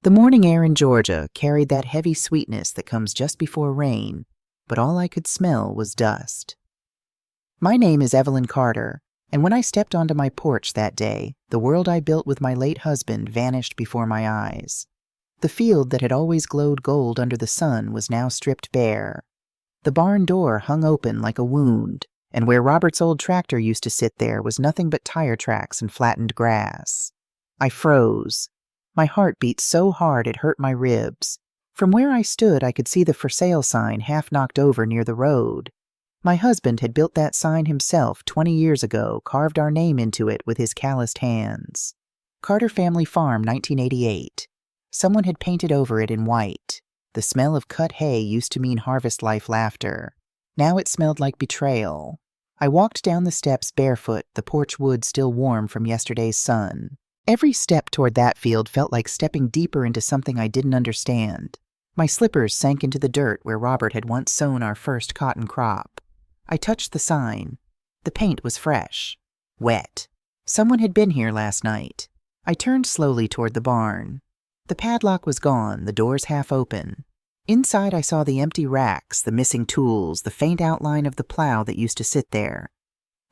The morning air in Georgia carried that heavy sweetness that comes just before rain, but all I could smell was dust. My name is Evelyn Carter, and when I stepped onto my porch that day, the world I built with my late husband vanished before my eyes. The field that had always glowed gold under the sun was now stripped bare. The barn door hung open like a wound, and where Robert's old tractor used to sit there was nothing but tire tracks and flattened grass. I froze. My heart beat so hard it hurt my ribs. From where I stood, I could see the for sale sign half knocked over near the road. My husband had built that sign himself 20 years ago, carved our name into it with his calloused hands. Carter Family Farm, 1988. Someone had painted over it in white. The smell of cut hay used to mean harvest life laughter. Now it smelled like betrayal. I walked down the steps barefoot, the porch wood still warm from yesterday's sun. Every step toward that field felt like stepping deeper into something I didn't understand. My slippers sank into the dirt where Robert had once sown our first cotton crop. I touched the sign. The paint was fresh. Wet. Someone had been here last night. I turned slowly toward the barn. The padlock was gone, the doors half open. Inside I saw the empty racks, the missing tools, the faint outline of the plow that used to sit there.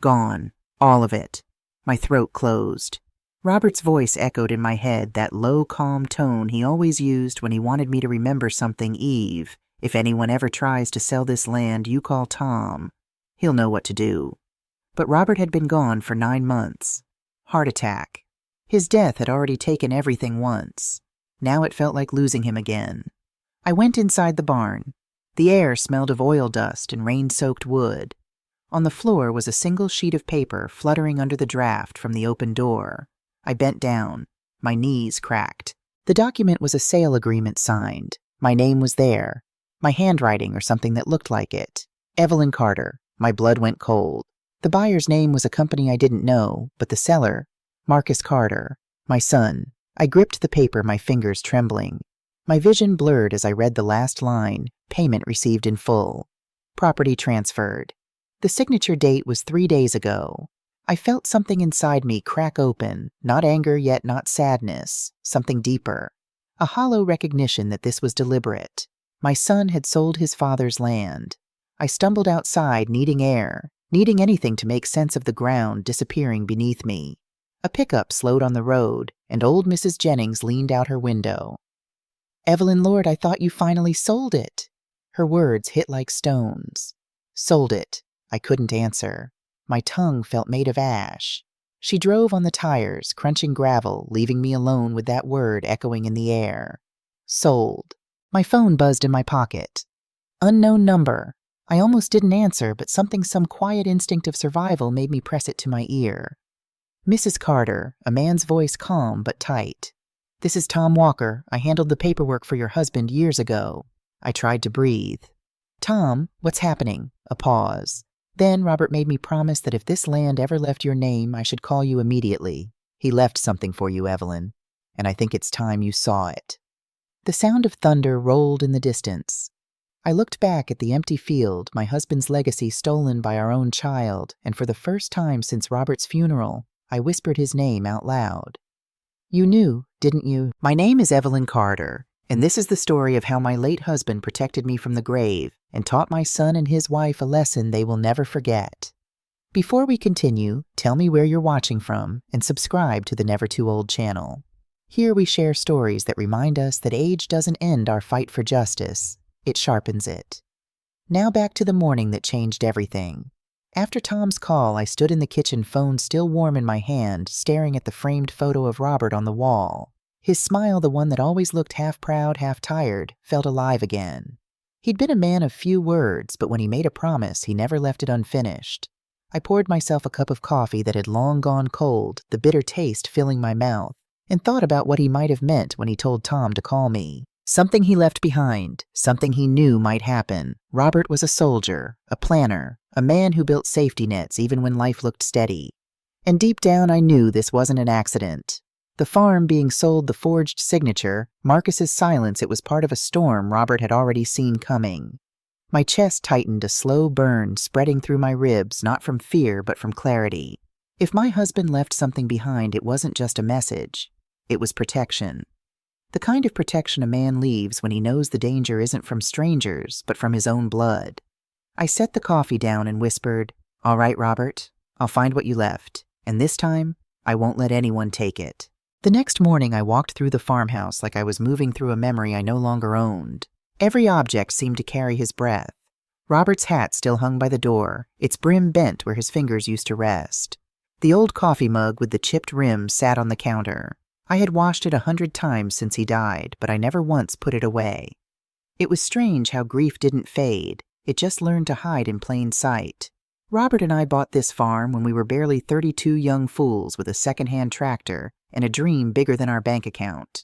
Gone. All of it. My throat closed. Robert's voice echoed in my head, that low, calm tone he always used when he wanted me to remember something. Eve, if anyone ever tries to sell this land, you call Tom. He'll know what to do. But Robert had been gone for 9 months. Heart attack. His death had already taken everything once. Now it felt like losing him again. I went inside the barn. The air smelled of oil dust and rain-soaked wood. On the floor was a single sheet of paper fluttering under the draft from the open door. I bent down. My knees cracked. The document was a sale agreement signed. My name was there. My handwriting or something that looked like it. Evelyn Carter. My blood went cold. The buyer's name was a company I didn't know, but the seller, Marcus Carter, my son. I gripped the paper, my fingers trembling. My vision blurred as I read the last line, payment received in full. Property transferred. The signature date was 3 days ago. I felt something inside me crack open, not anger yet not sadness, something deeper. A hollow recognition that this was deliberate. My son had sold his father's land. I stumbled outside, needing air, needing anything to make sense of the ground disappearing beneath me. A pickup slowed on the road, and old Mrs. Jennings leaned out her window. "Evelyn Lord, I thought you finally sold it." Her words hit like stones. Sold it. I couldn't answer. My tongue felt made of ash. She drove on the tires, crunching gravel, leaving me alone with that word echoing in the air. Sold. My phone buzzed in my pocket. Unknown number. I almost didn't answer, but some quiet instinct of survival made me press it to my ear. "Mrs. Carter," a man's voice calm but tight. "This is Tom Walker. I handled the paperwork for your husband years ago." I tried to breathe. "Tom, what's happening?" A pause. "Then Robert made me promise that if this land ever left your name, I should call you immediately. He left something for you, Evelyn, and I think it's time you saw it." The sound of thunder rolled in the distance. I looked back at the empty field, my husband's legacy stolen by our own child, and for the first time since Robert's funeral, I whispered his name out loud. "You knew, didn't you? My name is Evelyn Carter, and this is the story of how my late husband protected me from the grave and taught my son and his wife a lesson they will never forget." Before we continue, tell me where you're watching from and subscribe to the Never Too Old channel. Here we share stories that remind us that age doesn't end our fight for justice, it sharpens it. Now back to the morning that changed everything. After Tom's call, I stood in the kitchen, phone still warm in my hand, staring at the framed photo of Robert on the wall. His smile, the one that always looked half proud, half tired, felt alive again. He'd been a man of few words, but when he made a promise, he never left it unfinished. I poured myself a cup of coffee that had long gone cold, the bitter taste filling my mouth, and thought about what he might have meant when he told Tom to call me. Something he left behind, something he knew might happen. Robert was a soldier, a planner, a man who built safety nets even when life looked steady. And deep down I knew this wasn't an accident. The farm being sold, the forged signature, Marcus's silence, it was part of a storm Robert had already seen coming. My chest tightened, a slow burn spreading through my ribs, not from fear but from clarity. If my husband left something behind, it wasn't just a message. It was protection. The kind of protection a man leaves when he knows the danger isn't from strangers, but from his own blood. I set the coffee down and whispered, "All right, Robert, I'll find what you left, and this time, I won't let anyone take it." The next morning, I walked through the farmhouse like I was moving through a memory I no longer owned. Every object seemed to carry his breath. Robert's hat still hung by the door, its brim bent where his fingers used to rest. The old coffee mug with the chipped rim sat on the counter. I had washed it 100 times since he died, but I never once put it away. It was strange how grief didn't fade. It just learned to hide in plain sight. Robert and I bought this farm when we were barely 32 young fools with a second-hand tractor and a dream bigger than our bank account.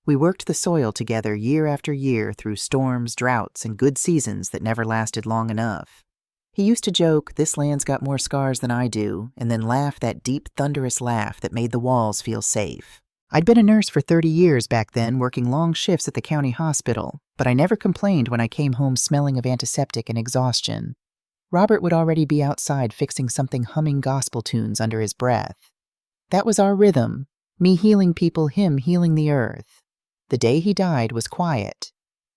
We worked the soil together year after year through storms, droughts, and good seasons that never lasted long enough. He used to joke, "This land's got more scars than I do," and then laugh that deep, thunderous laugh that made the walls feel safe. I'd been a nurse for 30 years back then, working long shifts at the county hospital, but I never complained when I came home smelling of antiseptic and exhaustion. Robert would already be outside fixing something, humming gospel tunes under his breath. That was our rhythm, me healing people, him healing the earth. The day he died was quiet.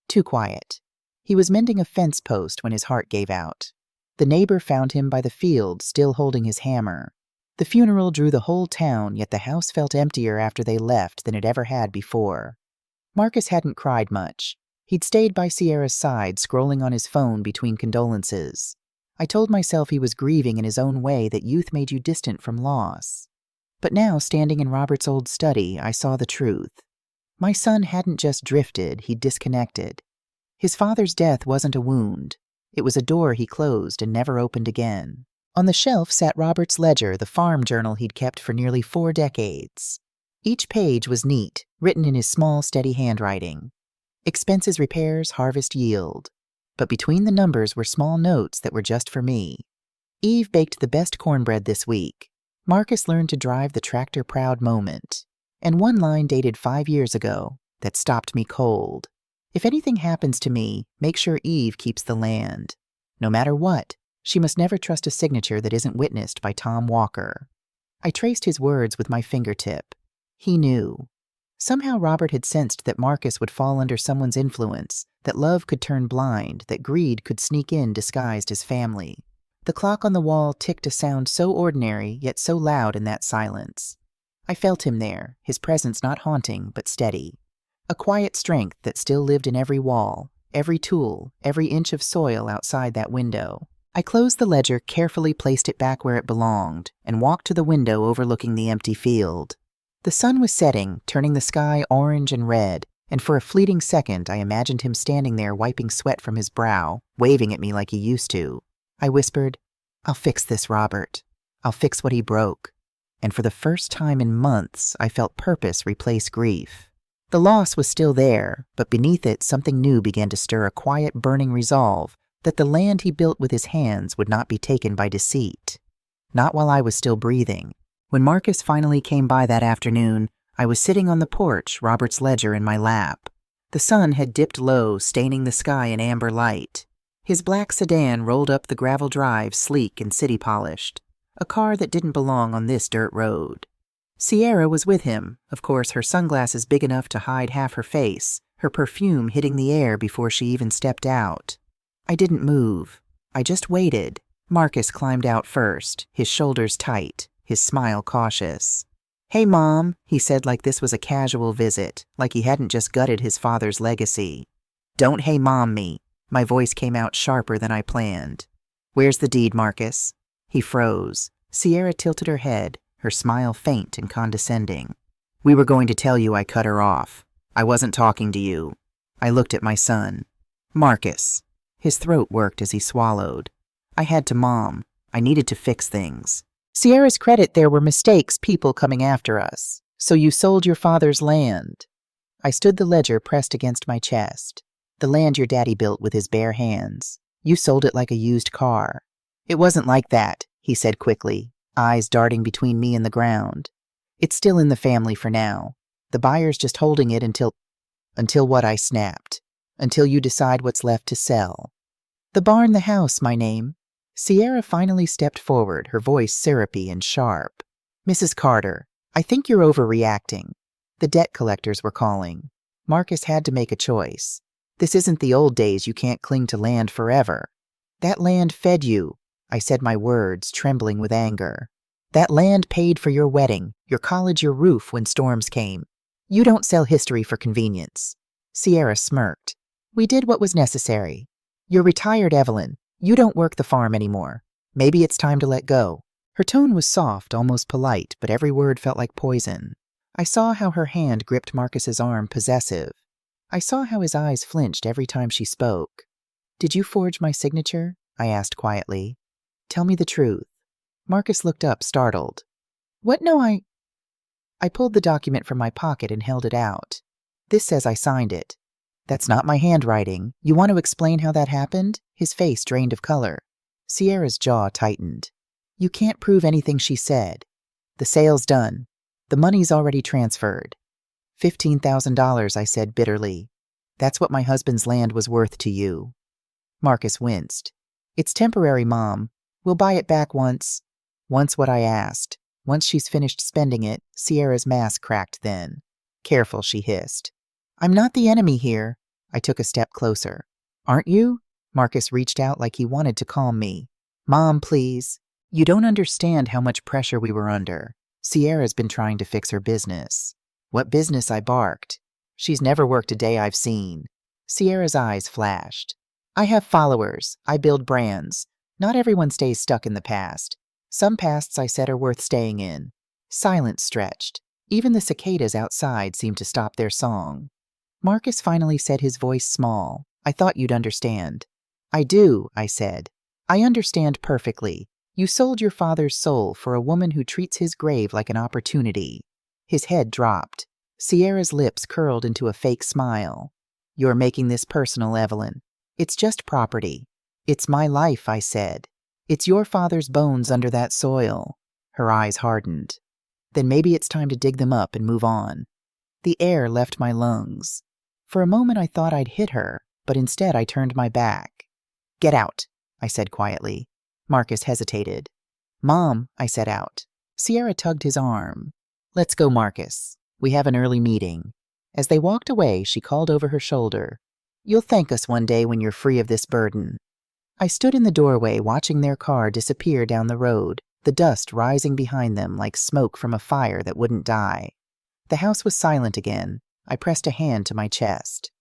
Too quiet. He was mending a fence post when his heart gave out. The neighbor found him by the field, still holding his hammer. The funeral drew the whole town, yet the house felt emptier after they left than it ever had before. Marcus hadn't cried much. He'd stayed by Sierra's side, scrolling on his phone between condolences. I told myself he was grieving in his own way, that youth made you distant from loss. But now, standing in Robert's old study, I saw the truth. My son hadn't just drifted, he'd disconnected. His father's death wasn't a wound. It was a door he closed and never opened again. On the shelf sat Robert's ledger, the farm journal he'd kept for nearly 4 decades. Each page was neat, written in his small, steady handwriting. Expenses, repairs, harvest, yield. But between the numbers were small notes that were just for me. Eve baked the best cornbread this week. Marcus learned to drive the tractor, proud moment. And one line dated 5 years ago that stopped me cold. If anything happens to me, make sure Eve keeps the land. No matter what, she must never trust a signature that isn't witnessed by Tom Walker. I traced his words with my fingertip. He knew. Somehow Robert had sensed that Marcus would fall under someone's influence, that love could turn blind, that greed could sneak in disguised as family. The clock on the wall ticked a sound so ordinary, yet so loud in that silence. I felt him there, his presence not haunting, but steady. A quiet strength that still lived in every wall, every tool, every inch of soil outside that window. I closed the ledger, carefully placed it back where it belonged, and walked to the window overlooking the empty field. The sun was setting, turning the sky orange and red, and for a fleeting second I imagined him standing there wiping sweat from his brow, waving at me like he used to. I whispered, "I'll fix this, Robert. I'll fix what he broke." And for the first time in months, I felt purpose replace grief. The loss was still there, but beneath it something new began to stir, a quiet, burning resolve that the land he built with his hands would not be taken by deceit. Not while I was still breathing. When Marcus finally came by that afternoon, I was sitting on the porch, Robert's ledger in my lap. The sun had dipped low, staining the sky in amber light. His black sedan rolled up the gravel drive, sleek and city-polished. A car that didn't belong on this dirt road. Sierra was with him, of course, her sunglasses big enough to hide half her face, her perfume hitting the air before she even stepped out. I didn't move. I just waited. Marcus climbed out first, his shoulders tight, his smile cautious. "Hey, Mom," he said like this was a casual visit, like he hadn't just gutted his father's legacy. "Don't hey Mom me." My voice came out sharper than I planned. "Where's the deed, Marcus?" He froze. Sierra tilted her head, her smile faint and condescending. "We were going to tell you I cut her off. I wasn't talking to you." I looked at my son. "Marcus." His throat worked as he swallowed. "I had to, Mom. I needed to fix things." Sierra's credit, there were mistakes, people coming after us. "So you sold your father's land." I stood the ledger pressed against my chest. "The land your daddy built with his bare hands. You sold it like a used car." "It wasn't like that," he said quickly, eyes darting between me and the ground. "It's still in the family for now. The buyer's just holding it until what?" I snapped. "Until you decide what's left to sell." "The barn, the house, my name." Sierra finally stepped forward, her voice syrupy and sharp. "Mrs. Carter, I think you're overreacting. The debt collectors were calling. Marcus had to make a choice. This isn't the old days you can't cling to land forever. That land fed you. I said my words, trembling with anger. That land paid for your wedding, your college, your roof when storms came. You don't sell history for convenience. Sierra smirked. We did what was necessary. You're retired, Evelyn. You don't work the farm anymore. Maybe it's time to let go. Her tone was soft, almost polite, but every word felt like poison. I saw how her hand gripped Marcus's arm, possessive. I saw how his eyes flinched every time she spoke. Did you forge my signature? I asked quietly. Tell me the truth. Marcus looked up, startled. What? No, I pulled the document from my pocket and held it out. This says I signed it. That's not my handwriting. You want to explain how that happened? His face drained of color. Sierra's jaw tightened. You can't prove anything she said. The sale's done. The money's already transferred. $15,000, I said bitterly. That's what my husband's land was worth to you. Marcus winced. It's temporary, Mom. We'll buy it back once what I asked. Once she's finished spending it, Sierra's mask cracked then. Careful, she hissed. I'm not the enemy here. I took a step closer. Aren't you? Marcus reached out like he wanted to calm me. Mom, please. You don't understand how much pressure we were under. Sierra's been trying to fix her business. What business? I barked. She's never worked a day I've seen. Sierra's eyes flashed. I have followers. I build brands. Not everyone stays stuck in the past. Some pasts, I said, are worth staying in. Silence stretched. Even the cicadas outside seemed to stop their song. Marcus finally said, his voice small. I thought you'd understand. I do, I said. I understand perfectly. You sold your father's soul for a woman who treats his grave like an opportunity. His head dropped. Sierra's lips curled into a fake smile. You're making this personal, Evelyn. It's just property. It's my life, I said. It's your father's bones under that soil. Her eyes hardened. Then maybe it's time to dig them up and move on. The air left my lungs. For a moment I thought I'd hit her, but instead I turned my back. Get out, I said quietly. Marcus hesitated. Mom, I said out. Sierra tugged his arm. Let's go, Marcus. We have an early meeting. As they walked away, she called over her shoulder. You'll thank us one day when you're free of this burden. I stood in the doorway watching their car disappear down the road, the dust rising behind them like smoke from a fire that wouldn't die. The house was silent again. I pressed a hand to my chest.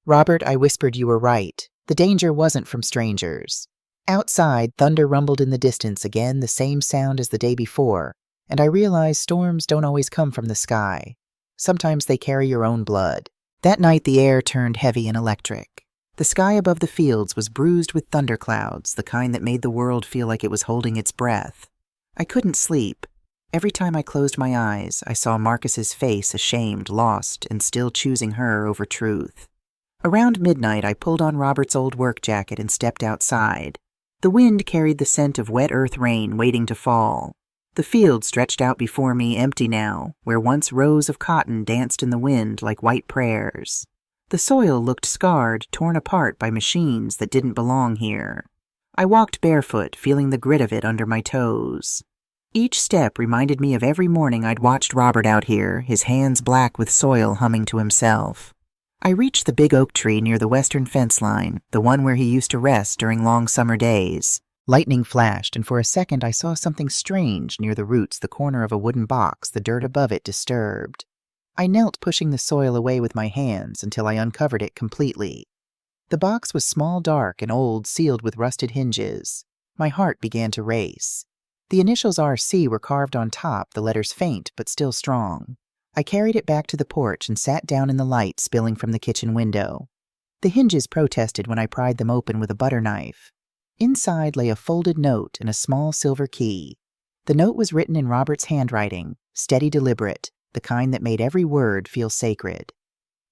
Robert, I whispered, you were right. The danger wasn't from strangers. Outside, thunder rumbled in the distance again, the same sound as the day before, and I realized storms don't always come from the sky. Sometimes they carry your own blood. That night the air turned heavy and electric. The sky above the fields was bruised with thunderclouds, the kind that made the world feel like it was holding its breath. I couldn't sleep. Every time I closed my eyes, I saw Marcus's face, ashamed, lost, and still choosing her over truth. Around midnight, I pulled on Robert's old work jacket and stepped outside. The wind carried the scent of wet earth rain waiting to fall. The field stretched out before me, empty now, where once rows of cotton danced in the wind like white prayers. The soil looked scarred, torn apart by machines that didn't belong here. I walked barefoot, feeling the grit of it under my toes. Each step reminded me of every morning I'd watched Robert out here, his hands black with soil, humming to himself. I reached the big oak tree near the western fence line, the one where he used to rest during long summer days. Lightning flashed, and for a second I saw something strange near the roots, the corner of a wooden box, the dirt above it disturbed. I knelt, pushing the soil away with my hands until I uncovered it completely. The box was small, dark, and old, sealed with rusted hinges. My heart began to race. The initials RC were carved on top, the letters faint but still strong. I carried it back to the porch and sat down in the light spilling from the kitchen window. The hinges protested when I pried them open with a butter knife. Inside lay a folded note and a small silver key. The note was written in Robert's handwriting, steady, deliberate, the kind that made every word feel sacred.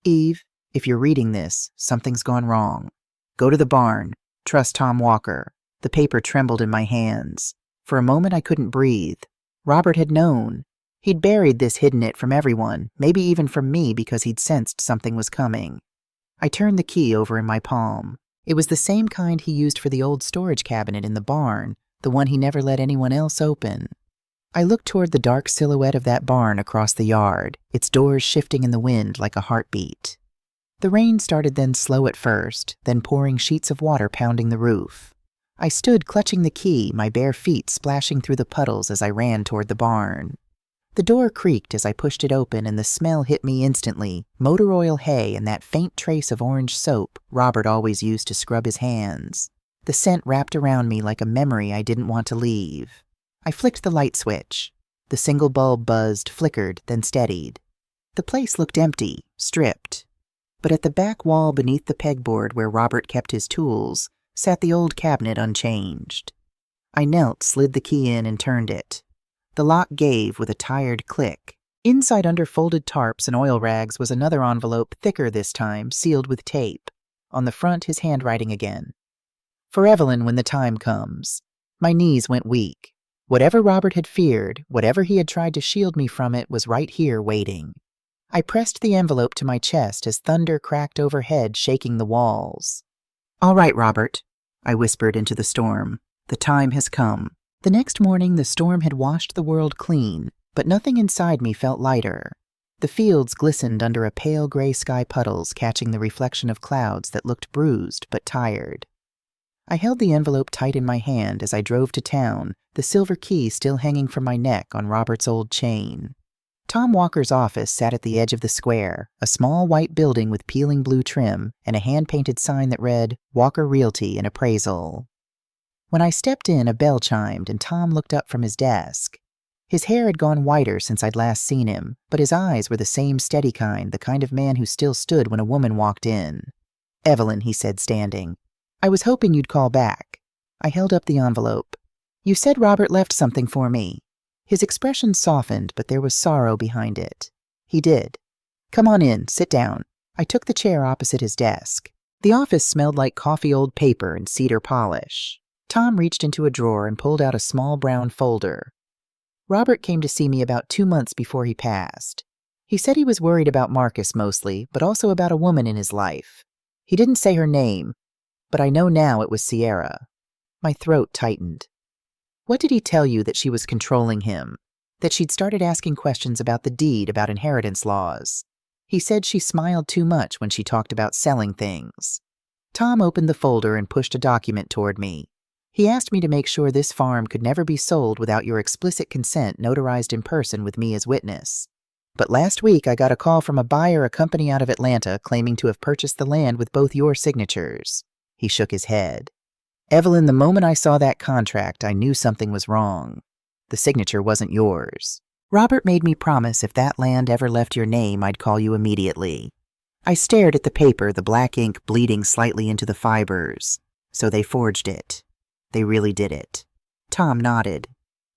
Eve, if you're reading this, something's gone wrong. Go to the barn. Trust Tom Walker. The paper trembled in my hands. For a moment I couldn't breathe. Robert had known. He'd buried this, hidden it from everyone, maybe even from me because he'd sensed something was coming. I turned the key over in my palm. It was the same kind he used for the old storage cabinet in the barn, the one he never let anyone else open. I looked toward the dark silhouette of that barn across the yard, its doors shifting in the wind like a heartbeat. The rain started then slow at first, then pouring sheets of water pounding the roof. I stood clutching the key, my bare feet splashing through the puddles as I ran toward the barn. The door creaked as I pushed it open and the smell hit me instantly, motor oil hay and that faint trace of orange soap Robert always used to scrub his hands. The scent wrapped around me like a memory I didn't want to leave. I flicked the light switch. The single bulb buzzed, flickered, then steadied. The place looked empty, stripped. But at the back wall beneath the pegboard where Robert kept his tools sat the old cabinet unchanged. I knelt, slid the key in, and turned it. The lock gave with a tired click. Inside under folded tarps and oil rags was another envelope, thicker this time, sealed with tape. On the front, his handwriting again. For Evelyn when the time comes. My knees went weak. Whatever Robert had feared, whatever he had tried to shield me from it, was right here waiting. I pressed the envelope to my chest as thunder cracked overhead, shaking the walls. "All right, Robert," I whispered into the storm. "The time has come." The next morning the storm had washed the world clean, but nothing inside me felt lighter. The fields glistened under a pale gray sky, puddles catching the reflection of clouds that looked bruised but tired. I held the envelope tight in my hand as I drove to town, the silver key still hanging from my neck on Robert's old chain. Tom Walker's office sat at the edge of the square, a small white building with peeling blue trim and a hand-painted sign that read, "Walker Realty and Appraisal." When I stepped in, a bell chimed and Tom looked up from his desk. His hair had gone whiter since I'd last seen him, but his eyes were the same steady kind, the kind of man who still stood when a woman walked in. "Evelyn," he said, standing. "I was hoping you'd call back." I held up the envelope. "You said Robert left something for me." His expression softened, but there was sorrow behind it. "He did." "Come on in, sit down." I took the chair opposite his desk. The office smelled like coffee old paper and cedar polish. Tom reached into a drawer and pulled out a small brown folder. "Robert came to see me about 2 months before he passed. He said he was worried about Marcus mostly, but also about a woman in his life. He didn't say her name, but I know now it was Sierra." My throat tightened. "What did he tell you that she was controlling him? That she'd started asking questions about the deed, about inheritance laws? He said she smiled too much when she talked about selling things." Tom opened the folder and pushed a document toward me. "He asked me to make sure this farm could never be sold without your explicit consent notarized in person with me as witness. But last week I got a call from a buyer, a company out of Atlanta, claiming to have purchased the land with both your signatures." He shook his head. "Evelyn, the moment I saw that contract, I knew something was wrong. The signature wasn't yours. Robert made me promise if that land ever left your name, I'd call you immediately." I stared at the paper, the black ink bleeding slightly into the fibers. "So they forged it. They really did it." Tom nodded.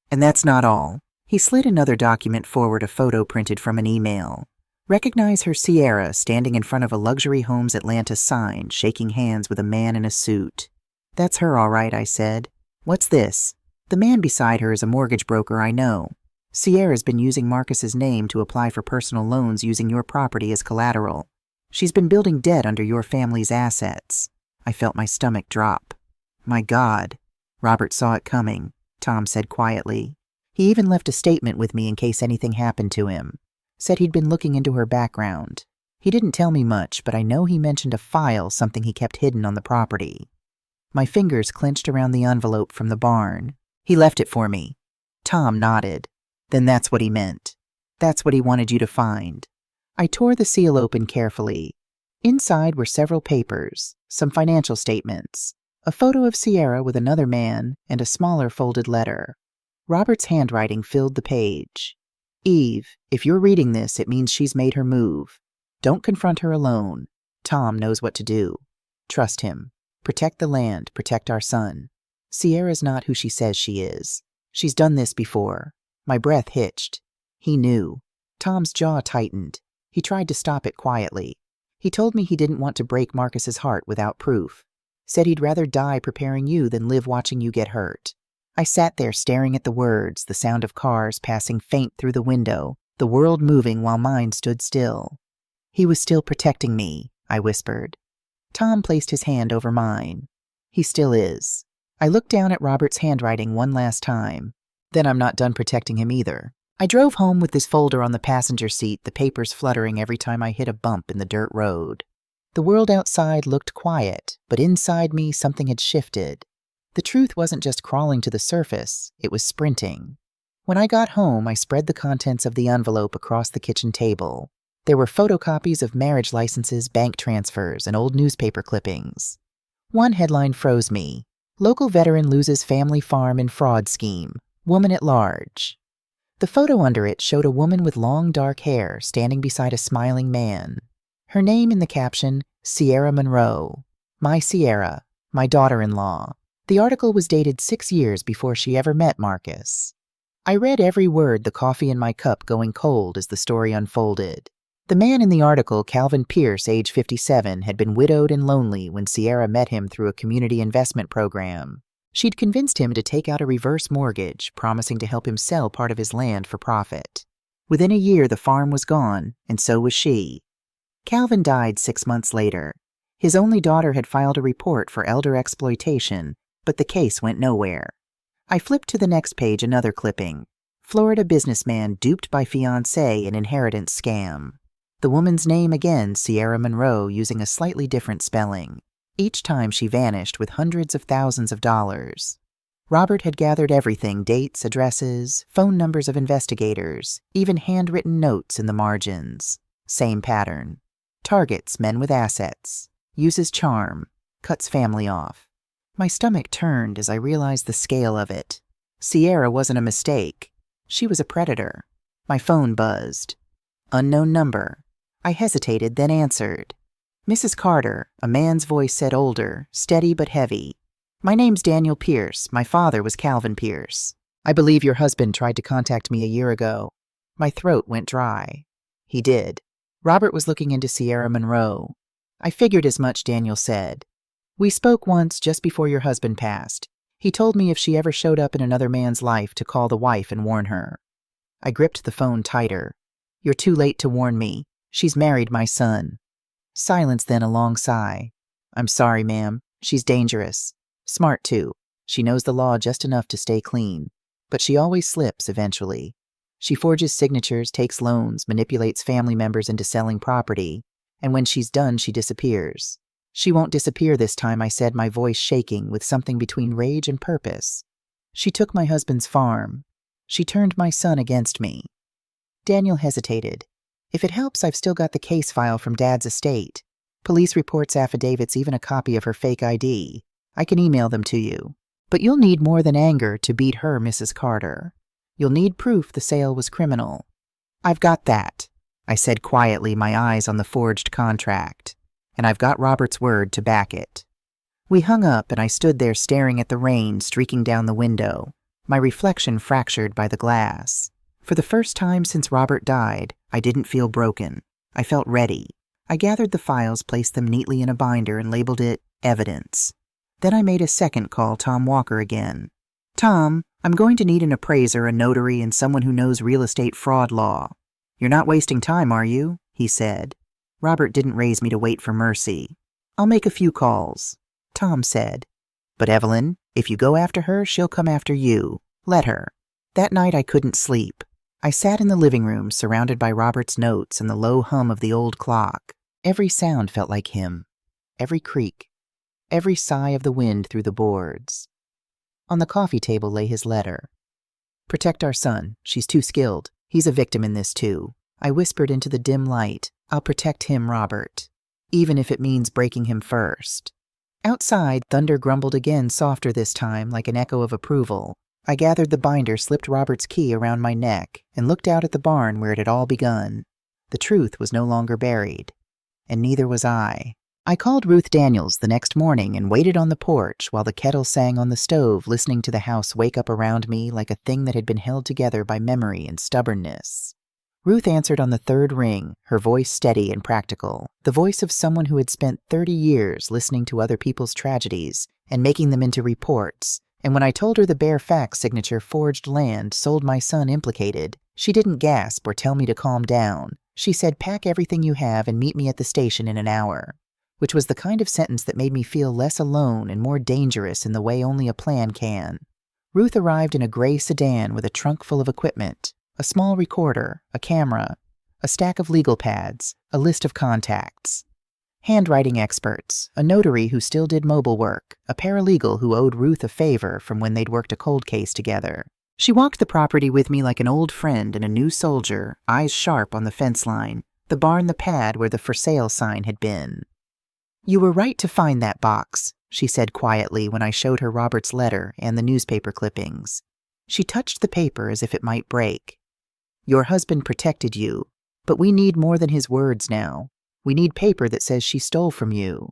"And that's not all." He slid another document forward, a photo printed from an email. "Recognize her, Sierra, standing in front of a luxury homes Atlanta sign, shaking hands with a man in a suit." "That's her, all right," I said. "What's this?" "The man beside her is a mortgage broker I know. Sierra's been using Marcus's name to apply for personal loans using your property as collateral. She's been building debt under your family's assets." I felt my stomach drop. "My God." "Robert saw it coming," Tom said quietly. "He even left a statement with me in case anything happened to him. Said he'd been looking into her background. He didn't tell me much, but I know he mentioned a file, something he kept hidden on the property." My fingers clenched around the envelope from the barn. "He left it for me." Tom nodded. "Then that's what he meant. That's what he wanted you to find." I tore the seal open carefully. Inside were several papers, some financial statements, a photo of Sierra with another man, and a smaller folded letter. Robert's handwriting filled the page. "Eve, if you're reading this, it means she's made her move. Don't confront her alone. Tom knows what to do. Trust him. Protect the land, protect our son. Sierra's not who she says she is. She's done this before." My breath hitched. He knew. Tom's jaw tightened. He tried to stop it quietly. He told me he didn't want to break Marcus's heart without proof. Said he'd rather die preparing you than live watching you get hurt. I sat there staring at the words, the sound of cars passing faint through the window, the world moving while mine stood still. "He was still protecting me," I whispered. Tom placed his hand over mine. "He still is." I looked down at Robert's handwriting one last time. Then I'm not done protecting him either. I drove home with this folder on the passenger seat, the papers fluttering every time I hit a bump in the dirt road. The world outside looked quiet, but inside me something had shifted. The truth wasn't just crawling to the surface, it was sprinting. When I got home, I spread the contents of the envelope across the kitchen table. There were photocopies of marriage licenses, bank transfers, and old newspaper clippings. One headline froze me. Local veteran loses family farm in fraud scheme. Woman at large. The photo under it showed a woman with long dark hair standing beside a smiling man. Her name in the caption, Sierra Monroe. My Sierra, my daughter-in-law. The article was dated 6 years before she ever met Marcus. I read every word, the coffee in my cup going cold as the story unfolded. The man in the article, Calvin Pierce, age 57, had been widowed and lonely when Sierra met him through a community investment program. She'd convinced him to take out a reverse mortgage, promising to help him sell part of his land for profit. Within a year, the farm was gone, and so was she. Calvin died 6 months later. His only daughter had filed a report for elder exploitation, but the case went nowhere. I flipped to the next page, another clipping. Florida businessman duped by fiancé in inheritance scam. The woman's name again, Sierra Monroe, using a slightly different spelling. Each time she vanished with hundreds of thousands of dollars. Robert had gathered everything, dates, addresses, phone numbers of investigators, even handwritten notes in the margins. Same pattern. Targets men with assets. Uses charm. Cuts family off. My stomach turned as I realized the scale of it. Sierra wasn't a mistake. She was a predator. My phone buzzed. Unknown number. I hesitated, then answered. Mrs. Carter, a man's voice said, older, steady but heavy. My name's Daniel Pierce. My father was Calvin Pierce. I believe your husband tried to contact me a year ago. My throat went dry. He did. Robert was looking into Sierra Monroe. I figured as much, Daniel said. We spoke once just before your husband passed. He told me if she ever showed up in another man's life to call the wife and warn her. I gripped the phone tighter. You're too late to warn me. She's married my son. Silence, then a long sigh. I'm sorry, ma'am. She's dangerous. Smart, too. She knows the law just enough to stay clean. But she always slips eventually. She forges signatures, takes loans, manipulates family members into selling property, and when she's done, she disappears. She won't disappear this time, I said, my voice shaking with something between rage and purpose. She took my husband's farm. She turned my son against me. Daniel hesitated. If it helps, I've still got the case file from Dad's estate. Police reports, affidavits, even a copy of her fake ID. I can email them to you. But you'll need more than anger to beat her, Mrs. Carter. You'll need proof the sale was criminal. I've got that, I said quietly, my eyes on the forged contract. And I've got Robert's word to back it. We hung up, and I stood there staring at the rain streaking down the window, my reflection fractured by the glass. For the first time since Robert died, I didn't feel broken. I felt ready. I gathered the files, placed them neatly in a binder, and labeled it evidence. Then I made a second call, Tom Walker again. Tom, I'm going to need an appraiser, a notary, and someone who knows real estate fraud law. You're not wasting time, are you? He said. Robert didn't raise me to wait for mercy. I'll make a few calls, Tom said. But Evelyn, if you go after her, she'll come after you. Let her. That night I couldn't sleep. I sat in the living room, surrounded by Robert's notes and the low hum of the old clock. Every sound felt like him. Every creak. Every sigh of the wind through the boards. On the coffee table lay his letter. Protect our son. She's too skilled. He's a victim in this too. I whispered into the dim light. I'll protect him, Robert, even if it means breaking him first. Outside, thunder grumbled again, softer this time, like an echo of approval. I gathered the binder, slipped Robert's key around my neck, and looked out at the barn where it had all begun. The truth was no longer buried, and neither was I. I called Ruth Daniels the next morning and waited on the porch while the kettle sang on the stove, listening to the house wake up around me like a thing that had been held together by memory and stubbornness. Ruth answered on the third ring, her voice steady and practical, the voice of someone who had spent 30 years listening to other people's tragedies and making them into reports. And when I told her the bare fax signature forged land sold my son implicated, she didn't gasp or tell me to calm down. She said, pack everything you have and meet me at the station in an hour, which was the kind of sentence that made me feel less alone and more dangerous in the way only a plan can. Ruth arrived in a gray sedan with a trunk full of equipment. A small recorder, a camera, a stack of legal pads, a list of contacts. Handwriting experts, a notary who still did mobile work, a paralegal who owed Ruth a favor from when they'd worked a cold case together. She walked the property with me like an old friend and a new soldier, eyes sharp on the fence line, the barn, the pad where the for sale sign had been. "You were right to find that box," she said quietly when I showed her Robert's letter and the newspaper clippings. She touched the paper as if it might break. "Your husband protected you, but we need more than his words now. We need paper that says she stole from you."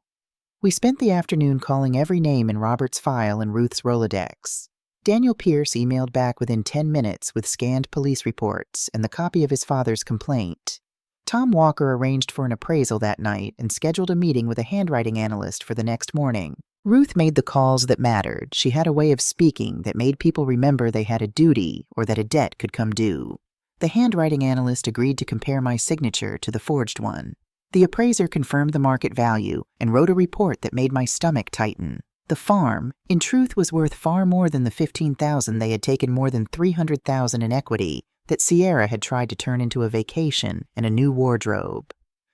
We spent the afternoon calling every name in Robert's file and Ruth's Rolodex. Daniel Pierce emailed back within 10 minutes with scanned police reports and the copy of his father's complaint. Tom Walker arranged for an appraisal that night and scheduled a meeting with a handwriting analyst for the next morning. Ruth made the calls that mattered. She had a way of speaking that made people remember they had a duty or that a debt could come due. The handwriting analyst agreed to compare my signature to the forged one. The appraiser confirmed the market value and wrote a report that made my stomach tighten. The farm, in truth, was worth far more than the $15,000 they had taken more than $300,000 in equity that Sierra had tried to turn into a vacation and a new wardrobe.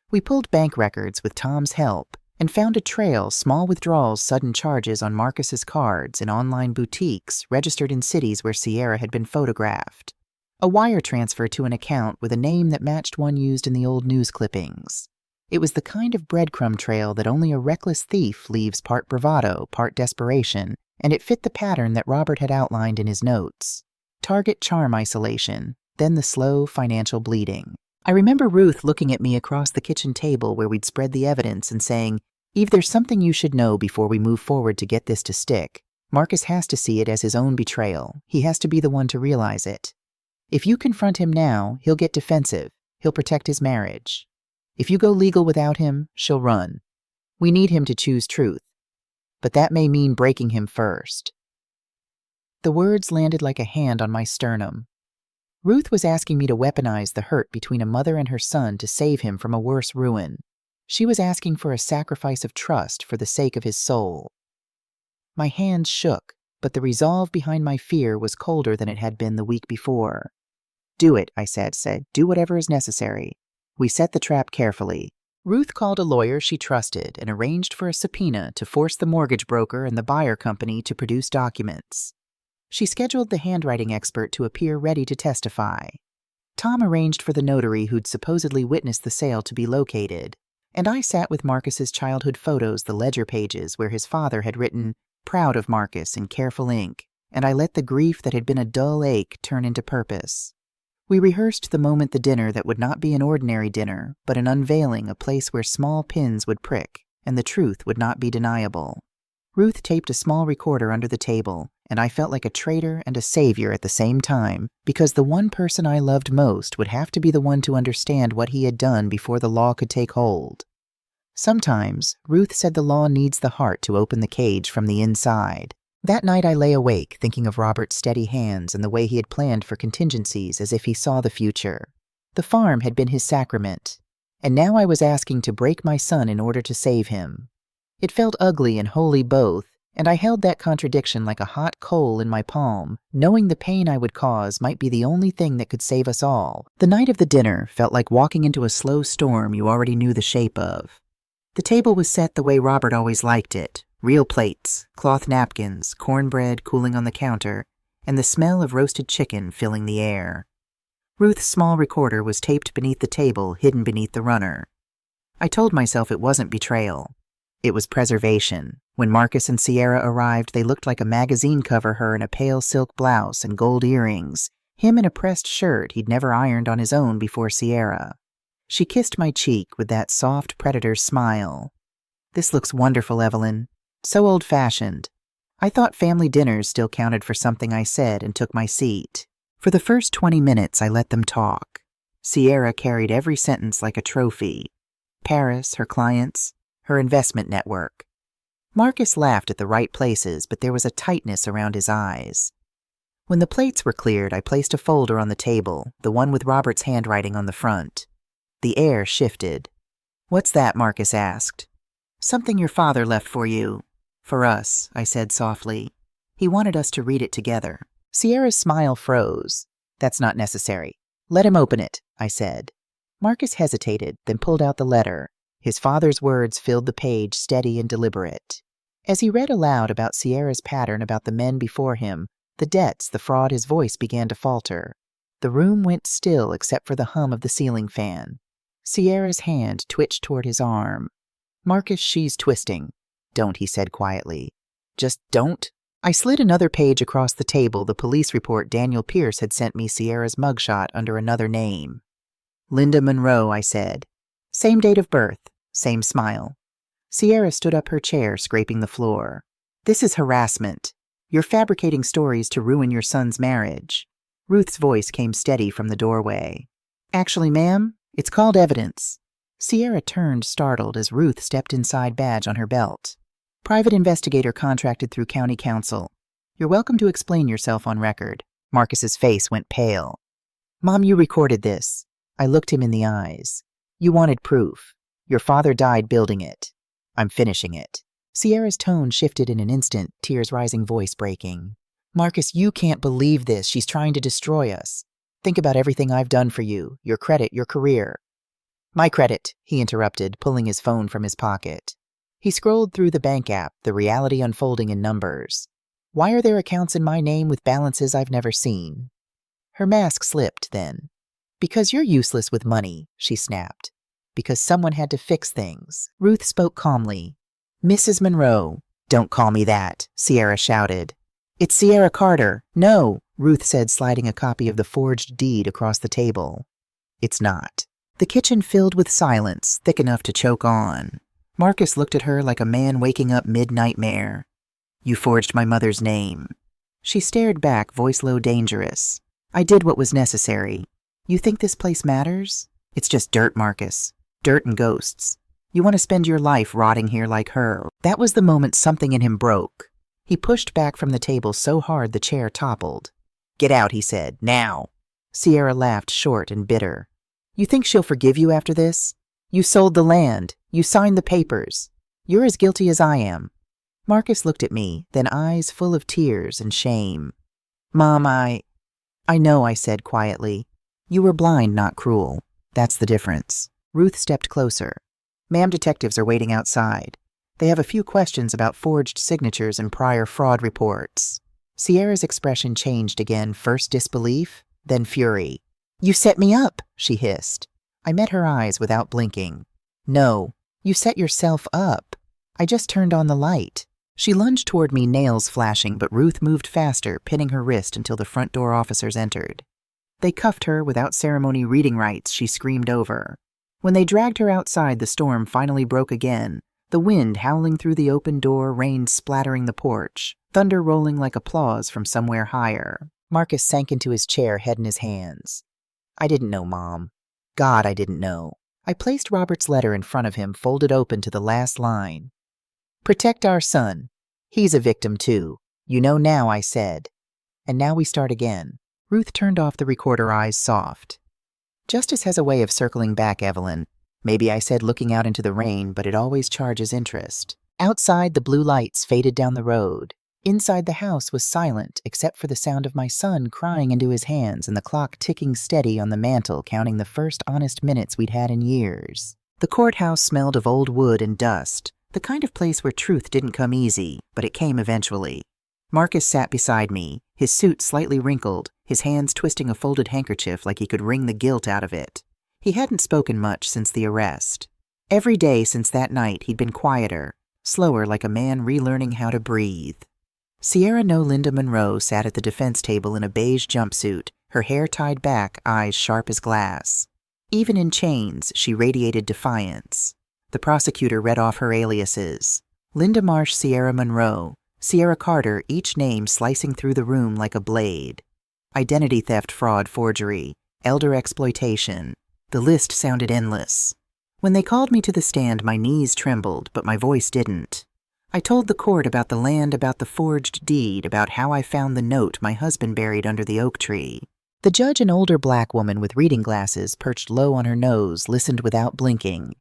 We pulled bank records with Tom's help and found a trail, small withdrawals, sudden charges on Marcus's cards and online boutiques registered in cities where Sierra had been photographed. A wire transfer to an account with a name that matched one used in the old news clippings. It was the kind of breadcrumb trail that only a reckless thief leaves, part bravado, part desperation, and it fit the pattern that Robert had outlined in his notes. Target charm isolation, then the slow financial bleeding. I remember Ruth looking at me across the kitchen table where we'd spread the evidence and saying, "Eve, there's something you should know before we move forward to get this to stick. Marcus has to see it as his own betrayal. He has to be the one to realize it. If you confront him now, he'll get defensive. He'll protect his marriage. If you go legal without him, she'll run. We need him to choose truth. But that may mean breaking him first." The words landed like a hand on my sternum. Ruth was asking me to weaponize the hurt between a mother and her son to save him from a worse ruin. She was asking for a sacrifice of trust for the sake of his soul. My hands shook, but the resolve behind my fear was colder than it had been the week before. "Do it," I said. "Do whatever is necessary." We set the trap carefully. Ruth called a lawyer she trusted and arranged for a subpoena to force the mortgage broker and the buyer company to produce documents. She scheduled the handwriting expert to appear ready to testify. Tom arranged for the notary who'd supposedly witnessed the sale to be located, and I sat with Marcus's childhood photos, the ledger pages where his father had written, "Proud of Marcus," in careful ink, and I let the grief that had been a dull ache turn into purpose. We rehearsed the moment, the dinner that would not be an ordinary dinner, but an unveiling, a place where small pins would prick, and the truth would not be deniable. Ruth taped a small recorder under the table, and I felt like a traitor and a savior at the same time, because the one person I loved most would have to be the one to understand what he had done before the law could take hold. Sometimes, Ruth said the law needs the heart to open the cage from the inside. That night I lay awake, thinking of Robert's steady hands and the way he had planned for contingencies as if he saw the future. The farm had been his sacrament, and now I was asking to break my son in order to save him. It felt ugly and holy both, and I held that contradiction like a hot coal in my palm, knowing the pain I would cause might be the only thing that could save us all. The night of the dinner felt like walking into a slow storm you already knew the shape of. The table was set the way Robert always liked it. Real plates, cloth napkins, cornbread cooling on the counter, and the smell of roasted chicken filling the air. Ruth's small recorder was taped beneath the table, hidden beneath the runner. I told myself it wasn't betrayal. It was preservation. When Marcus and Sierra arrived, they looked like a magazine cover, her in a pale silk blouse and gold earrings, him in a pressed shirt he'd never ironed on his own before Sierra. She kissed my cheek with that soft predator's smile. "This looks wonderful, Evelyn. So old-fashioned." I thought family dinners still counted for something, I said, and took my seat. For the first 20 minutes, I let them talk. Sierra carried every sentence like a trophy. Paris, her clients, her investment network. Marcus laughed at the right places, but there was a tightness around his eyes. When the plates were cleared, I placed a folder on the table, the one with Robert's handwriting on the front. The air shifted. "What's that?" Marcus asked. "Something your father left for you." "For us," I said softly. "He wanted us to read it together." Sierra's smile froze. "That's not necessary. Let him open it," I said. Marcus hesitated, then pulled out the letter. His father's words filled the page, steady and deliberate. As he read aloud about Sierra's pattern, about the men before him, the debts, the fraud, his voice began to falter. The room went still except for the hum of the ceiling fan. Sierra's hand twitched toward his arm. "Marcus, she's twisting." "Don't," he said quietly. "Just don't." I slid another page across the table, the police report Daniel Pierce had sent me, Sierra's mugshot under another name. "Linda Monroe," I said. Same date of birth, same smile. Sierra stood up her chair, scraping the floor. "This is harassment. You're fabricating stories to ruin your son's marriage." Ruth's voice came steady from the doorway. "Actually, ma'am, it's called evidence." Sierra turned, startled, as Ruth stepped inside, badge on her belt. "Private investigator contracted through county council. You're welcome to explain yourself on record." Marcus's face went pale. "Mom, you recorded this." I looked him in the eyes. "You wanted proof. Your father died building it. I'm finishing it." Sierra's tone shifted in an instant, tears rising, voice breaking. "Marcus, you can't believe this. She's trying to destroy us. Think about everything I've done for you, your credit, your career." "My credit," he interrupted, pulling his phone from his pocket. He scrolled through the bank app, the reality unfolding in numbers. "Why are there accounts in my name with balances I've never seen?" Her mask slipped then. "Because you're useless with money," she snapped. "Because someone had to fix things." Ruth spoke calmly. "Mrs. Monroe." "Don't call me that," Sierra shouted. "It's Sierra Carter." "No," Ruth said, sliding a copy of the forged deed across the table. "It's not." The kitchen filled with silence, thick enough to choke on. Marcus looked at her like a man waking up mid-nightmare. "You forged my mother's name." She stared back, voice low, dangerous. "I did what was necessary. You think this place matters? It's just dirt, Marcus. Dirt and ghosts. You want to spend your life rotting here like her." That was the moment something in him broke. He pushed back from the table so hard the chair toppled. "Get out," he said. "Now." Sierra laughed, short and bitter. "You think she'll forgive you after this? You sold the land. You signed the papers. You're as guilty as I am." Marcus looked at me, then eyes full of tears and shame. "Mom, I know," I said quietly. "You were blind, not cruel. That's the difference." Ruth stepped closer. "Ma'am, detectives are waiting outside. They have a few questions about forged signatures and prior fraud reports." Sierra's expression changed again, first disbelief, then fury. "You set me up," she hissed. I met her eyes without blinking. "No, you set yourself up. I just turned on the light." She lunged toward me, nails flashing, but Ruth moved faster, pinning her wrist until the front door officers entered. They cuffed her without ceremony, reading rights, she screamed over. When they dragged her outside, the storm finally broke again. The wind howling through the open door, rain splattering the porch, thunder rolling like applause from somewhere higher. Marcus sank into his chair, head in his hands. "I didn't know, Mom. God, I didn't know." I placed Robert's letter in front of him, folded open to the last line. "Protect our son. He's a victim too. You know now," I said. "And now we start again." Ruth turned off the recorder, eyes soft. "Justice has a way of circling back, Evelyn." Maybe I said, looking out into the rain, but it always charges interest. Outside, the blue lights faded down the road. Inside the house was silent, except for the sound of my son crying into his hands and the clock ticking steady on the mantel, counting the first honest minutes we'd had in years. The courthouse smelled of old wood and dust, the kind of place where truth didn't come easy, but it came eventually. Marcus sat beside me, his suit slightly wrinkled, his hands twisting a folded handkerchief like he could wring the guilt out of it. He hadn't spoken much since the arrest. Every day since that night he'd been quieter, slower, like a man relearning how to breathe. Sierra No Linda Monroe sat at the defense table in a beige jumpsuit, her hair tied back, eyes sharp as glass. Even in chains, she radiated defiance. The prosecutor read off her aliases. Linda Marsh, Sierra Monroe, Sierra Carter, each name slicing through the room like a blade. Identity theft, fraud, forgery, elder exploitation. The list sounded endless. When they called me to the stand, my knees trembled, but my voice didn't. I told the court about the land, about the forged deed, about how I found the note my husband buried under the oak tree. The judge, an older black woman with reading glasses perched low on her nose, listened without blinking.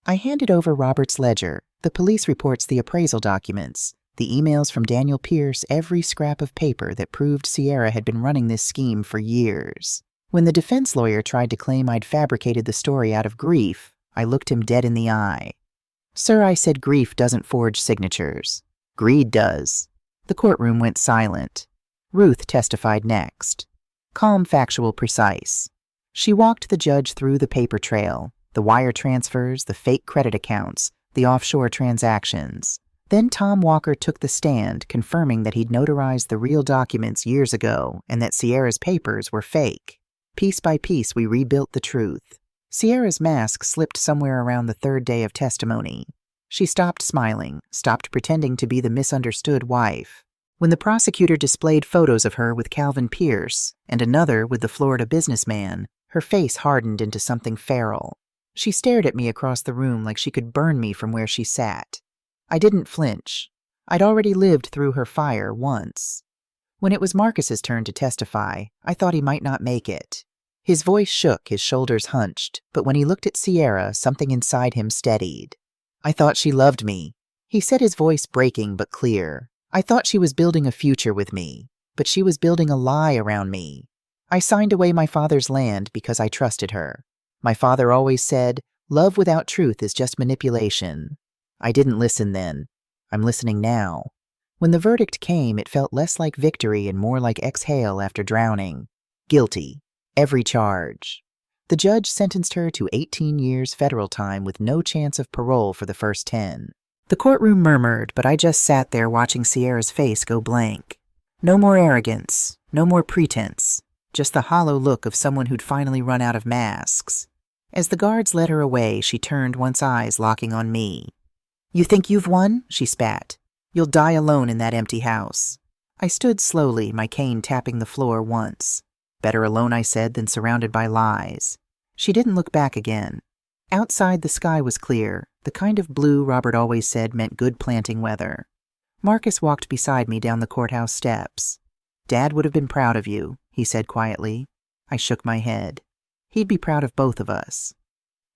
I handed over Robert's ledger, the police reports, the appraisal documents, the emails from Daniel Pierce, every scrap of paper that proved Sierra had been running this scheme for years. When the defense lawyer tried to claim I'd fabricated the story out of grief, I looked him dead in the eye. "Sir," I said, "grief doesn't forge signatures. Greed does." The courtroom went silent. Ruth testified next. Calm, factual, precise. She walked the judge through the paper trail, the wire transfers, the fake credit accounts, the offshore transactions. Then Tom Walker took the stand, confirming that he'd notarized the real documents years ago and that Sierra's papers were fake. Piece by piece, we rebuilt the truth. Sierra's mask slipped somewhere around the third day of testimony. She stopped smiling, stopped pretending to be the misunderstood wife. When the prosecutor displayed photos of her with Calvin Pierce and another with the Florida businessman, her face hardened into something feral. She stared at me across the room like she could burn me from where she sat. I didn't flinch. I'd already lived through her fire once. When it was Marcus's turn to testify, I thought he might not make it. His voice shook, his shoulders hunched, but when he looked at Sierra, something inside him steadied. "I thought she loved me," he said, his voice breaking but clear. "I thought she was building a future with me, but she was building a lie around me. I signed away my father's land because I trusted her. My father always said, 'Love without truth is just manipulation.' I didn't listen then. I'm listening now." When the verdict came, it felt less like victory and more like exhale after drowning. Guilty. Every charge. The judge sentenced her to 18 years federal time with no chance of parole for the first 10. The courtroom murmured, but I just sat there watching Sierra's face go blank. No more arrogance, no more pretense, just the hollow look of someone who'd finally run out of masks. As the guards led her away, she turned, once eyes locking on me. "You think you've won?" she spat. "You'll die alone in that empty house." I stood slowly, my cane tapping the floor once. "Better alone," I said, "than surrounded by lies." She didn't look back again. Outside, the sky was clear, the kind of blue Robert always said meant good planting weather. Marcus walked beside me down the courthouse steps. "Dad would have been proud of you," he said quietly. I shook my head. He'd be proud of both of us.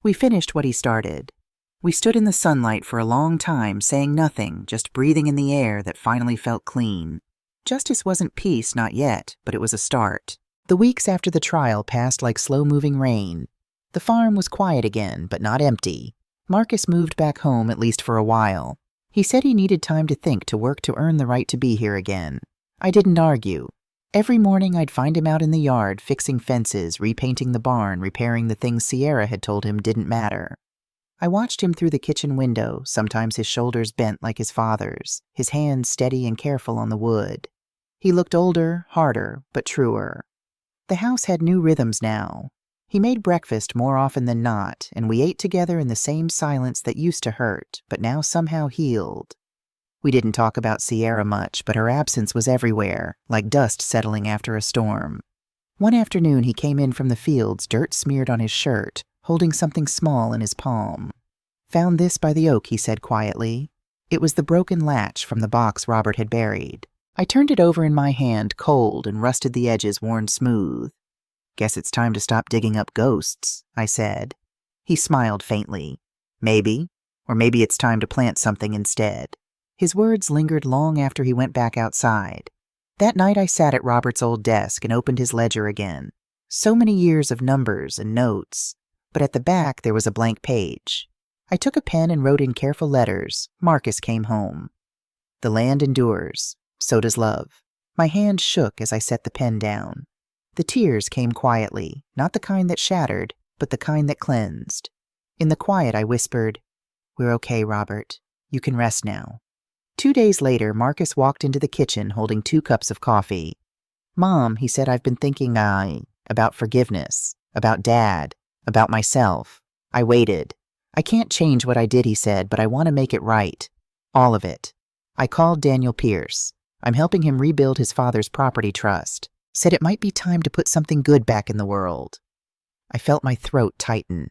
We finished what he started. We stood in the sunlight for a long time, saying nothing, just breathing in the air that finally felt clean. Justice wasn't peace, not yet, but it was a start. The weeks after the trial passed like slow-moving rain. The farm was quiet again, but not empty. Marcus moved back home, at least for a while. He said he needed time to think, to work, to earn the right to be here again. I didn't argue. Every morning I'd find him out in the yard, fixing fences, repainting the barn, repairing the things Sierra had told him didn't matter. I watched him through the kitchen window, sometimes his shoulders bent like his father's, his hands steady and careful on the wood. He looked older, harder, but truer. The house had new rhythms now. He made breakfast more often than not, and we ate together in the same silence that used to hurt, but now somehow healed. We didn't talk about Sierra much, but her absence was everywhere, like dust settling after a storm. One afternoon he came in from the fields, dirt smeared on his shirt, holding something small in his palm. "Found this by the oak," he said quietly. It was the broken latch from the box Robert had buried. I turned it over in my hand, cold and rusted the edges worn smooth. "Guess it's time to stop digging up ghosts," I said. He smiled faintly. "Maybe. Or maybe it's time to plant something instead." His words lingered long after he went back outside. That night I sat at Robert's old desk and opened his ledger again. So many years of numbers and notes. But at the back there was a blank page. I took a pen and wrote in careful letters, "Marcus came home." The land endures. So does love. My hand shook as I set the pen down. The tears came quietly, not the kind that shattered, but the kind that cleansed. In the quiet I whispered, "We're okay, Robert. You can rest now." 2 days later, Marcus walked into the kitchen holding 2 cups of coffee. "Mom," he said, "I've been thinking about forgiveness, about Dad, about myself." I waited. "I can't change what I did," he said, "but I want to make it right. All of it." I called Daniel Pierce. I'm helping him rebuild his father's property trust. Said it might be time to put something good back in the world. I felt my throat tighten.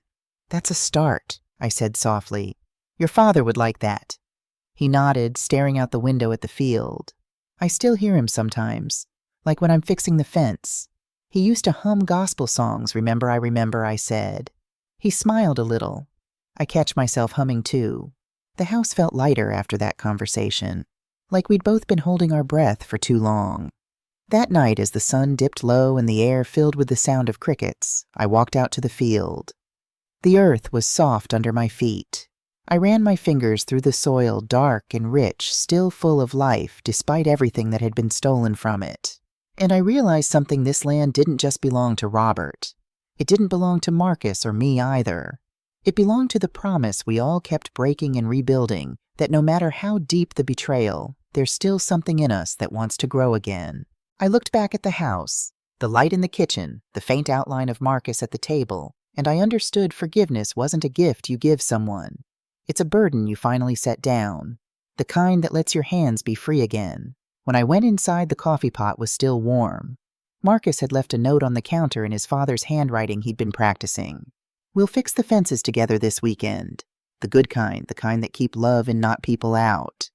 "That's a start," I said softly. "Your father would like that." He nodded, staring out the window at the field. I still hear him sometimes, like when I'm fixing the fence. He used to hum gospel songs, remember, I said. He smiled a little. I catch myself humming too. The house felt lighter after that conversation, like we'd both been holding our breath for too long. That night, as the sun dipped low and the air filled with the sound of crickets, I walked out to the field. The earth was soft under my feet. I ran my fingers through the soil, dark and rich, still full of life, despite everything that had been stolen from it. And I realized something: this land didn't just belong to Robert. It didn't belong to Marcus or me either. It belonged to the promise we all kept breaking and rebuilding, that no matter how deep the betrayal, there's still something in us that wants to grow again. I looked back at the house, the light in the kitchen, the faint outline of Marcus at the table, and I understood forgiveness wasn't a gift you give someone. It's a burden you finally set down, the kind that lets your hands be free again. When I went inside, the coffee pot was still warm. Marcus had left a note on the counter in his father's handwriting he'd been practicing. "We'll fix the fences together this weekend. The good kind, the kind that keep love and not people out."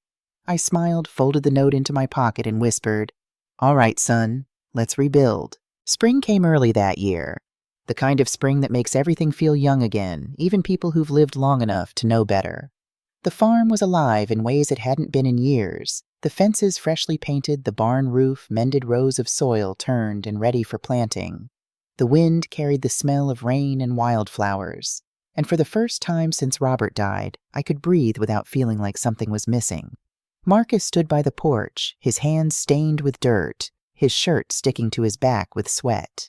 I smiled, folded the note into my pocket, and whispered, "All right, son, let's rebuild." Spring came early that year. The kind of spring that makes everything feel young again, even people who've lived long enough to know better. The farm was alive in ways it hadn't been in years. The fences freshly painted, the barn roof, mended rows of soil turned and ready for planting. The wind carried the smell of rain and wildflowers. And for the first time since Robert died, I could breathe without feeling like something was missing. Marcus stood by the porch, his hands stained with dirt, his shirt sticking to his back with sweat.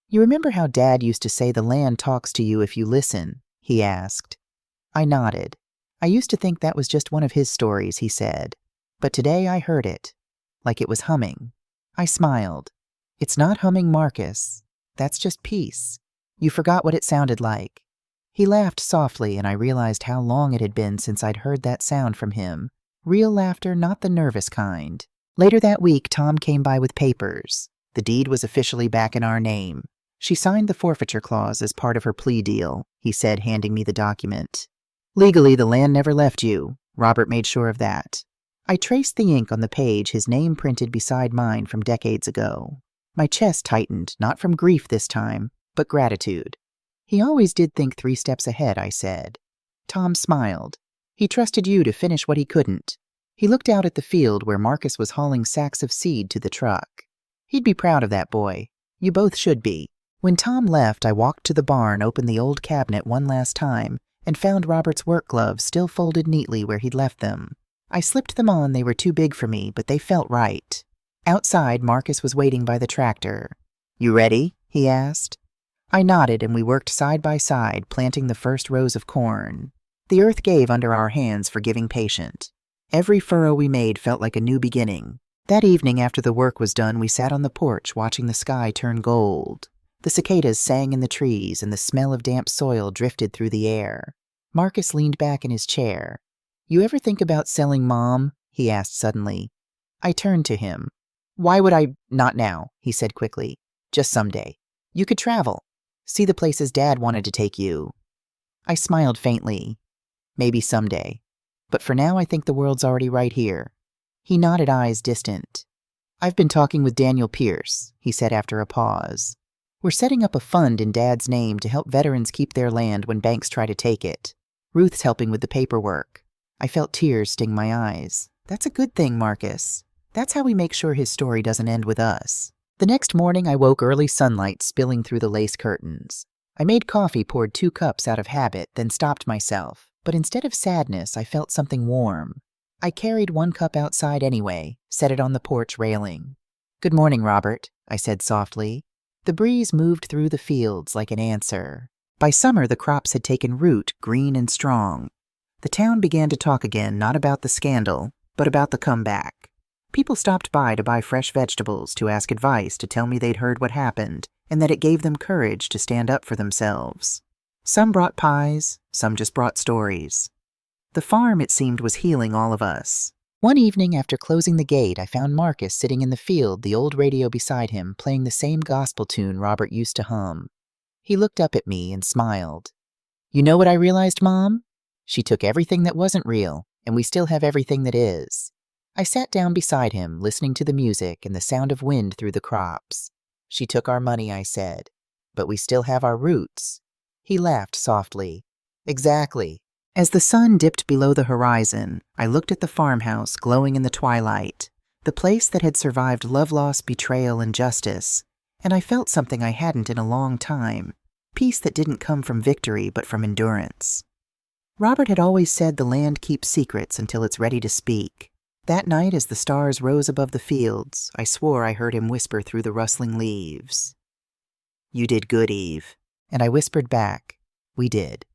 "You remember how Dad used to say the land talks to you if you listen?" he asked. I nodded. I used to think that was just one of his stories, he said. But today I heard it, like it was humming. I smiled. "It's not humming, Marcus. That's just peace. You forgot what it sounded like." He laughed softly, and I realized how long it had been since I'd heard that sound from him. Real laughter, not the nervous kind. Later that week, Tom came by with papers. The deed was officially back in our name. "She signed the forfeiture clause as part of her plea deal," he said, handing me the document. "Legally, the land never left you. Robert made sure of that." I traced the ink on the page, his name printed beside mine from decades ago. My chest tightened, not from grief this time, but gratitude. "He always did think 3 steps ahead," I said. Tom smiled. "He trusted you to finish what he couldn't." He looked out at the field where Marcus was hauling sacks of seed to the truck. "He'd be proud of that boy. You both should be." When Tom left, I walked to the barn, opened the old cabinet one last time, and found Robert's work gloves still folded neatly where he'd left them. I slipped them on. They were too big for me, but they felt right. Outside, Marcus was waiting by the tractor. "You ready?" he asked. I nodded, and we worked side by side, planting the first rows of corn. The earth gave under our hands, forgiving patient. Every furrow we made felt like a new beginning. That evening, after the work was done, we sat on the porch watching the sky turn gold. The cicadas sang in the trees, and the smell of damp soil drifted through the air. Marcus leaned back in his chair. "You ever think about selling Mom?" he asked suddenly. I turned to him. "Why would I? Not now," he said quickly. "Just someday. You could travel. See the places Dad wanted to take you." I smiled faintly. "Maybe someday. But for now, I think the world's already right here." He nodded, eyes distant. "I've been talking with Daniel Pierce," he said after a pause. "We're setting up a fund in Dad's name to help veterans keep their land when banks try to take it. Ruth's helping with the paperwork." I felt tears sting my eyes. "That's a good thing, Marcus. That's how we make sure his story doesn't end with us." The next morning, I woke early sunlight spilling through the lace curtains. I made coffee, poured 2 cups out of habit, then stopped myself. But instead of sadness, I felt something warm. I carried 1 cup outside anyway, set it on the porch railing. "Good morning, Robert," I said softly. The breeze moved through the fields like an answer. By summer, the crops had taken root, green and strong. The town began to talk again, not about the scandal, but about the comeback. People stopped by to buy fresh vegetables, to ask advice, to tell me they'd heard what happened, and that it gave them courage to stand up for themselves. Some brought pies, some just brought stories. The farm, it seemed, was healing all of us. One evening, after closing the gate, I found Marcus sitting in the field, the old radio beside him, playing the same gospel tune Robert used to hum. He looked up at me and smiled. "You know what I realized, Mom? She took everything that wasn't real, and we still have everything that is." I sat down beside him, listening to the music and the sound of wind through the crops. "She took our money," I said, "but we still have our roots." He laughed softly. "Exactly." As the sun dipped below the horizon, I looked at the farmhouse glowing in the twilight, the place that had survived love loss, betrayal, and justice, and I felt something I hadn't in a long time. peace that didn't come from victory but from endurance. Robert had always said the land keeps secrets until it's ready to speak. That night, as the stars rose above the fields, I swore I heard him whisper through the rustling leaves, "You did good, Eve." And I whispered back, "We did."